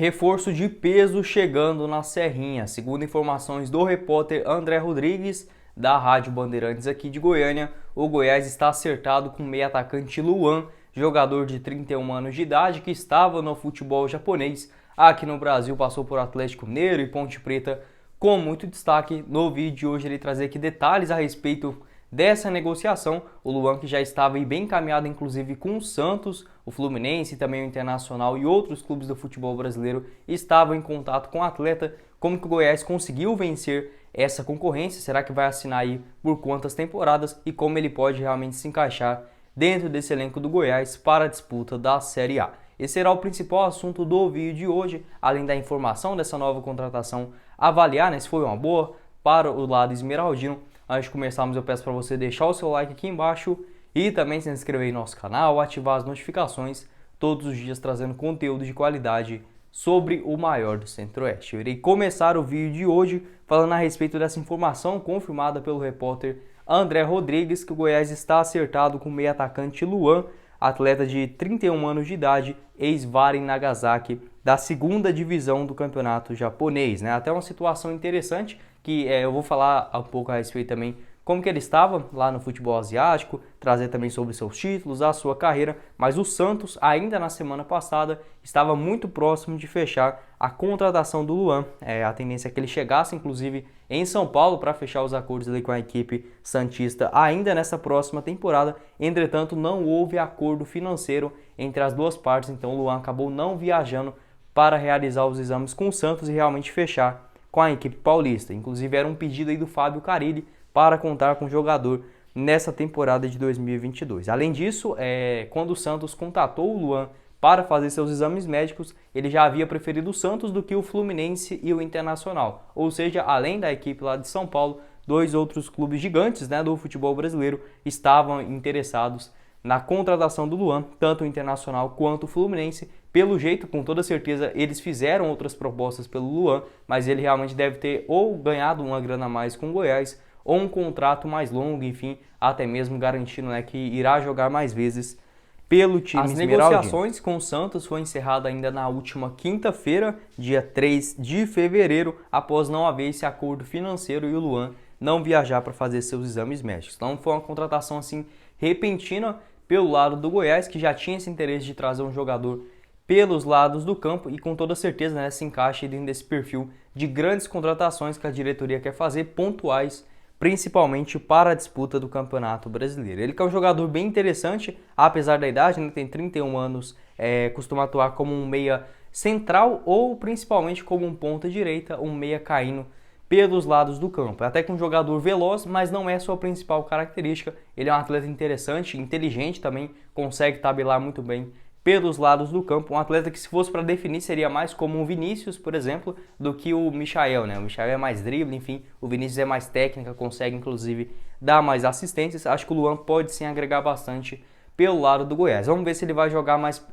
Reforço de peso chegando na Serrinha. Segundo informações do repórter André Rodrigues, da Rádio Bandeirantes aqui de Goiânia, o Goiás está acertado com o meio atacante Luan, jogador de 31 anos de idade que estava no futebol japonês. Aqui no Brasil passou por Atlético Mineiro e Ponte Preta com muito destaque. No vídeo de hoje ele trazer aqui detalhes a respeito dessa negociação. O Luan, que já estava bem encaminhado inclusive com o Santos, o Fluminense, também o Internacional e outros clubes do futebol brasileiro estavam em contato com o atleta. Como que o Goiás conseguiu vencer essa concorrência? Será que vai assinar aí por quantas temporadas? E como ele pode realmente se encaixar dentro desse elenco do Goiás para a disputa da Série A? Esse será o principal assunto do vídeo de hoje, além da informação dessa nova contratação, avaliar se foi uma boa para o lado esmeraldino. Antes de começarmos, eu peço para você deixar o seu like aqui embaixo e também se inscrever no nosso canal, ativar as notificações, todos os dias trazendo conteúdo de qualidade sobre o maior do Centro-Oeste. Eu irei começar o vídeo de hoje falando a respeito dessa informação confirmada pelo repórter André Rodrigues, que o Goiás está acertado com o meio atacante Luan, atleta de 31 anos de idade, ex-Varen Nagasaki, da segunda divisão do campeonato japonês. Até uma situação interessante que eu vou falar um pouco a respeito também como que ele estava lá no futebol asiático, trazer também sobre seus títulos, a sua carreira, mas o Santos ainda na semana passada estava muito próximo de fechar a contratação do Luan. A tendência é que ele chegasse inclusive em São Paulo para fechar os acordos ali com a equipe santista ainda nessa próxima temporada. Entretanto, não houve acordo financeiro entre as duas partes, então o Luan acabou não viajando para realizar os exames com o Santos e realmente fechar com a equipe paulista. Inclusive era um pedido aí do Fábio Carille para contar com o jogador nessa temporada de 2022. Além disso, quando o Santos contatou o Luan para fazer seus exames médicos, ele já havia preferido o Santos do que o Fluminense e o Internacional. Ou seja, além da equipe lá de São Paulo, dois outros clubes gigantes do futebol brasileiro estavam interessados na contratação do Luan, tanto o Internacional quanto o Fluminense. Pelo jeito, com toda certeza, eles fizeram outras propostas pelo Luan, mas ele realmente deve ter ou ganhado uma grana a mais com o Goiás, ou um contrato mais longo, enfim, até mesmo garantindo que irá jogar mais vezes pelo time esmeraldino. As negociações com o Santos foram encerradas ainda na última quinta-feira, dia 3 de fevereiro, após não haver esse acordo financeiro e o Luan não viajar para fazer seus exames médicos. Então foi uma contratação assim repentina pelo lado do Goiás, que já tinha esse interesse de trazer um jogador pelos lados do campo e com toda certeza se encaixa dentro desse perfil de grandes contratações que a diretoria quer fazer, pontuais, principalmente para a disputa do Campeonato Brasileiro. Ele que é um jogador bem interessante, apesar da idade, tem 31 anos, costuma atuar como um meia central ou principalmente como um ponta direita, um meia caindo pelos lados do campo. Até que um jogador veloz, mas não é sua principal característica. Ele é um atleta interessante, inteligente também, consegue tabelar muito bem pelos lados do campo. Um atleta que, se fosse para definir, seria mais como um Vinícius, por exemplo, do que o Michael. O Michael é mais drible, enfim, o Vinícius é mais técnica, consegue inclusive dar mais assistências. Acho que o Luan pode sim agregar bastante pelo lado do Goiás. Vamos ver se ele vai jogar mais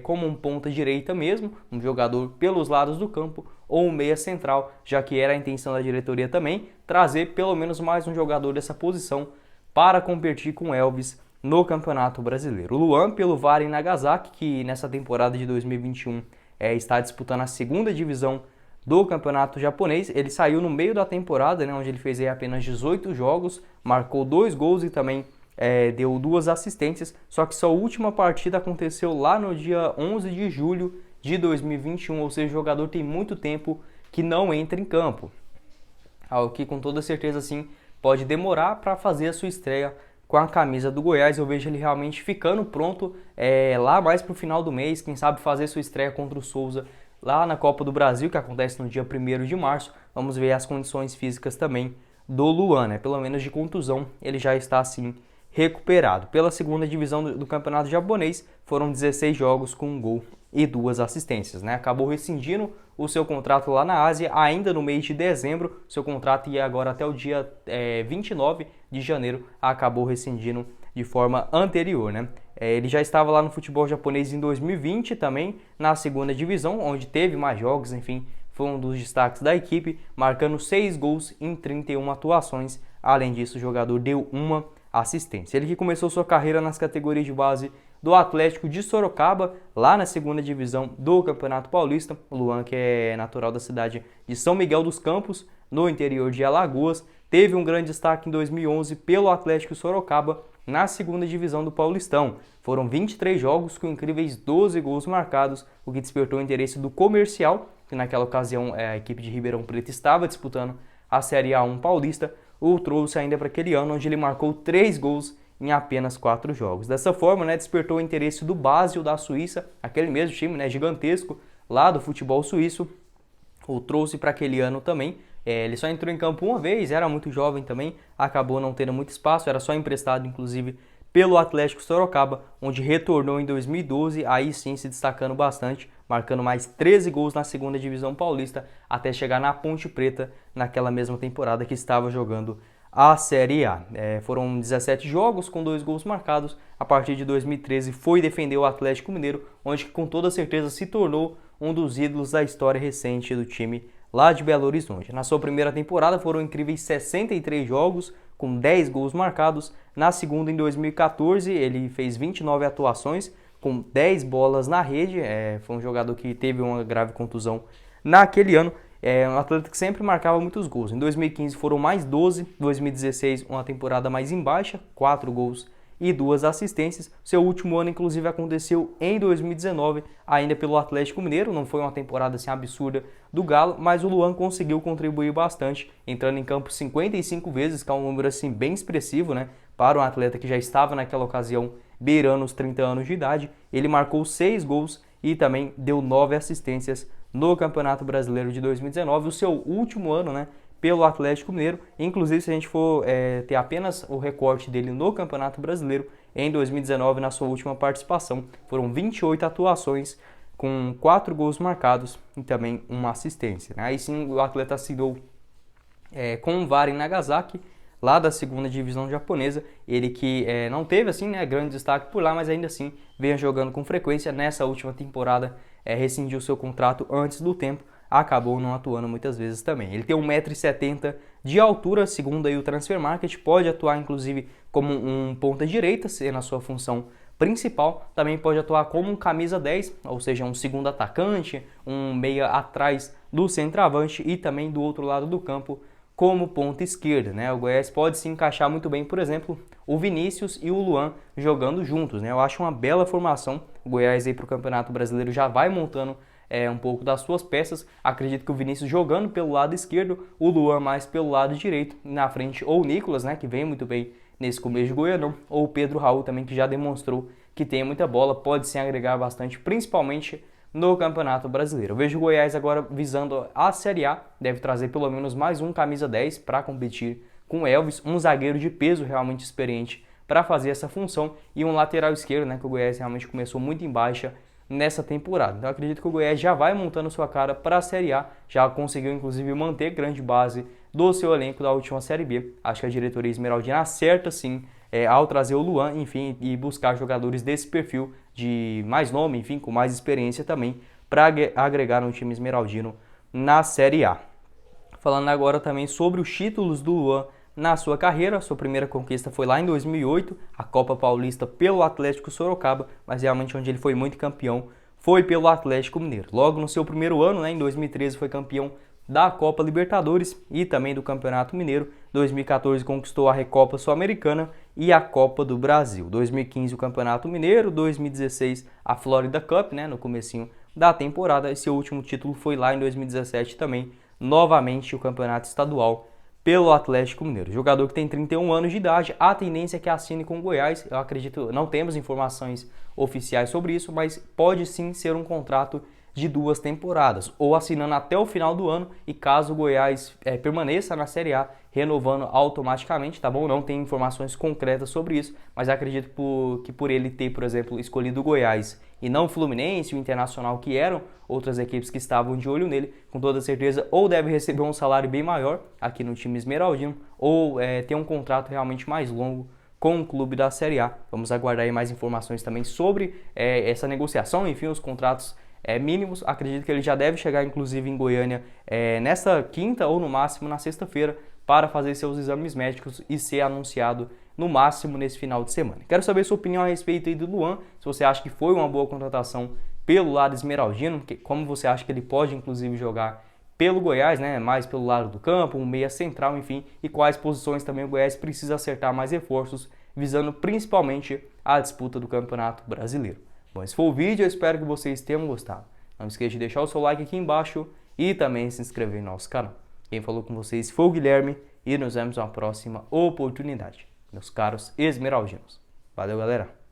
como um ponta direita mesmo, um jogador pelos lados do campo, ou um meia central, já que era a intenção da diretoria também, trazer pelo menos mais um jogador dessa posição para competir com Elvis no Campeonato Brasileiro. O Luan pelo Varen Nagasaki, que nessa temporada de 2021 está disputando a segunda divisão do Campeonato Japonês. Ele saiu no meio da temporada, onde ele fez apenas 18 jogos, marcou 2 gols e também deu 2 assistências, só que sua última partida aconteceu lá no dia 11 de julho de 2021, ou seja, o jogador tem muito tempo que não entra em campo, algo que com toda certeza assim pode demorar para fazer a sua estreia com a camisa do Goiás. Eu vejo ele realmente ficando pronto lá mais para o final do mês, quem sabe fazer sua estreia contra o Souza lá na Copa do Brasil, que acontece no dia 1º de março. Vamos ver as condições físicas também do Luan, pelo menos de contusão ele já está assim recuperado. Pela segunda divisão do Campeonato Japonês, foram 16 jogos com 1 gol e 2 assistências. Acabou rescindindo o seu contrato lá na Ásia ainda no mês de dezembro. Seu contrato ia agora até o dia 29 de janeiro, acabou rescindindo de forma anterior. Ele já estava lá no futebol japonês em 2020 também, na segunda divisão, onde teve mais jogos, enfim, foi um dos destaques da equipe, marcando 6 gols em 31 atuações. Além disso, o jogador deu uma assistência. Ele que começou sua carreira nas categorias de base do Atlético de Sorocaba, lá na segunda divisão do Campeonato Paulista. O Luan, que é natural da cidade de São Miguel dos Campos, no interior de Alagoas, teve um grande destaque em 2011 pelo Atlético Sorocaba na segunda divisão do Paulistão. Foram 23 jogos com incríveis 12 gols marcados, o que despertou o interesse do Comercial, que naquela ocasião a equipe de Ribeirão Preto estava disputando a Série A1 Paulista, o trouxe ainda para aquele ano, onde ele marcou 3 gols em apenas 4 jogos. Dessa forma, despertou o interesse do Basel da Suíça, aquele mesmo time gigantesco lá do futebol suíço, o trouxe para aquele ano também. Ele só entrou em campo uma vez, era muito jovem também, acabou não tendo muito espaço, era só emprestado inclusive pelo Atlético Sorocaba, onde retornou em 2012, aí sim se destacando bastante, marcando mais 13 gols na segunda divisão paulista, até chegar na Ponte Preta naquela mesma temporada que estava jogando a Série A. Foram 17 jogos com 2 gols marcados. A partir de 2013 foi defender o Atlético Mineiro, onde com toda certeza se tornou um dos ídolos da história recente do time lá de Belo Horizonte. Na sua primeira temporada foram incríveis 63 jogos com 10 gols marcados. Na segunda, em 2014, ele fez 29 atuações com 10 bolas na rede. Foi um jogador que teve uma grave contusão naquele ano. Um atleta que sempre marcava muitos gols. Em 2015 foram mais 12, 2016 uma temporada mais em baixa, 4 gols e 2 assistências. Seu último ano, inclusive, aconteceu em 2019, ainda pelo Atlético Mineiro. Não foi uma temporada assim absurda do Galo, mas o Luan conseguiu contribuir bastante, entrando em campo 55 vezes, que é um número assim bem expressivo, para um atleta que já estava naquela ocasião beirando os 30 anos de idade. Ele marcou 6 gols e também deu 9 assistências no Campeonato Brasileiro de 2019, o seu último ano, pelo Atlético Mineiro. Inclusive, se a gente for ter apenas o recorte dele no Campeonato Brasileiro, em 2019, na sua última participação, foram 28 atuações com 4 gols marcados e também uma assistência. Aí sim, o atleta assinou com o Varen Nagasaki, lá da segunda divisão japonesa. Ele que não teve assim, grande destaque por lá, mas ainda assim vem jogando com frequência. Nessa última temporada rescindiu seu contrato antes do tempo, acabou não atuando muitas vezes também. Ele tem 1,70 m de altura, segundo aí o Transfer Market, pode atuar inclusive como um ponta direita, sendo a sua função principal. Também pode atuar como um camisa 10, ou seja, um segundo atacante, um meia atrás do centroavante e também do outro lado do campo como ponta esquerda, O Goiás pode se encaixar muito bem, por exemplo, o Vinícius e o Luan jogando juntos, Eu acho uma bela formação. O Goiás aí para o Campeonato Brasileiro já vai montando um pouco das suas peças. Acredito que o Vinícius jogando pelo lado esquerdo, o Luan mais pelo lado direito, na frente ou o Nicolas, que vem muito bem nesse começo de Goianão, ou o Pedro Raul também, que já demonstrou que tem muita bola, pode se agregar bastante, principalmente no Campeonato Brasileiro. Eu vejo o Goiás agora visando a Série A, deve trazer pelo menos mais um camisa 10 para competir com o Elvis, um zagueiro de peso realmente experiente para fazer essa função e um lateral esquerdo, que o Goiás realmente começou muito em baixa nessa temporada. Então eu acredito que o Goiás já vai montando sua cara para a Série A, já conseguiu inclusive manter grande base do seu elenco da última Série B. Acho que a diretoria esmeraldina acerta sim ao trazer o Luan, enfim, e buscar jogadores desse perfil de mais nome, enfim, com mais experiência também, para agregar no time esmeraldino na Série A. Falando agora também sobre os títulos do Luan na sua carreira, sua primeira conquista foi lá em 2008, a Copa Paulista pelo Atlético Sorocaba, mas realmente onde ele foi muito campeão foi pelo Atlético Mineiro. Logo no seu primeiro ano, em 2013, foi campeão da Copa Libertadores e também do Campeonato Mineiro. 2014 conquistou a Recopa Sul-Americana e a Copa do Brasil. 2015 o Campeonato Mineiro, 2016 a Florida Cup, no comecinho da temporada. E seu último título foi lá em 2017 também, novamente o Campeonato Estadual pelo Atlético Mineiro. Jogador que tem 31 anos de idade, a tendência é que assine com o Goiás. Eu acredito, não temos informações oficiais sobre isso, mas pode sim ser um contrato de 2 temporadas, ou assinando até o final do ano, e caso o Goiás permaneça na Série A, renovando automaticamente, tá bom? Não tem informações concretas sobre isso, mas acredito que por ele ter, por exemplo, escolhido o Goiás e não o Fluminense, o Internacional, que eram outras equipes que estavam de olho nele, com toda certeza, ou deve receber um salário bem maior aqui no time esmeraldino, ou ter um contrato realmente mais longo com o clube da Série A. Vamos aguardar aí mais informações também sobre essa negociação, enfim, os contratos mínimos. Acredito que ele já deve chegar inclusive em Goiânia nesta quinta ou no máximo na sexta-feira para fazer seus exames médicos e ser anunciado no máximo nesse final de semana. Quero saber sua opinião a respeito aí do Luan, se você acha que foi uma boa contratação pelo lado esmeraldino, como você acha que ele pode inclusive jogar pelo Goiás, né, mais pelo lado do campo, um meia central, enfim, e quais posições também o Goiás precisa acertar mais reforços, visando principalmente a disputa do Campeonato Brasileiro. Bom, esse foi o vídeo, eu espero que vocês tenham gostado. Não esqueça de deixar o seu like aqui embaixo e também se inscrever no nosso canal. Quem falou com vocês foi o Guilherme e nos vemos na próxima oportunidade, meus caros esmeraldinos. Valeu, galera!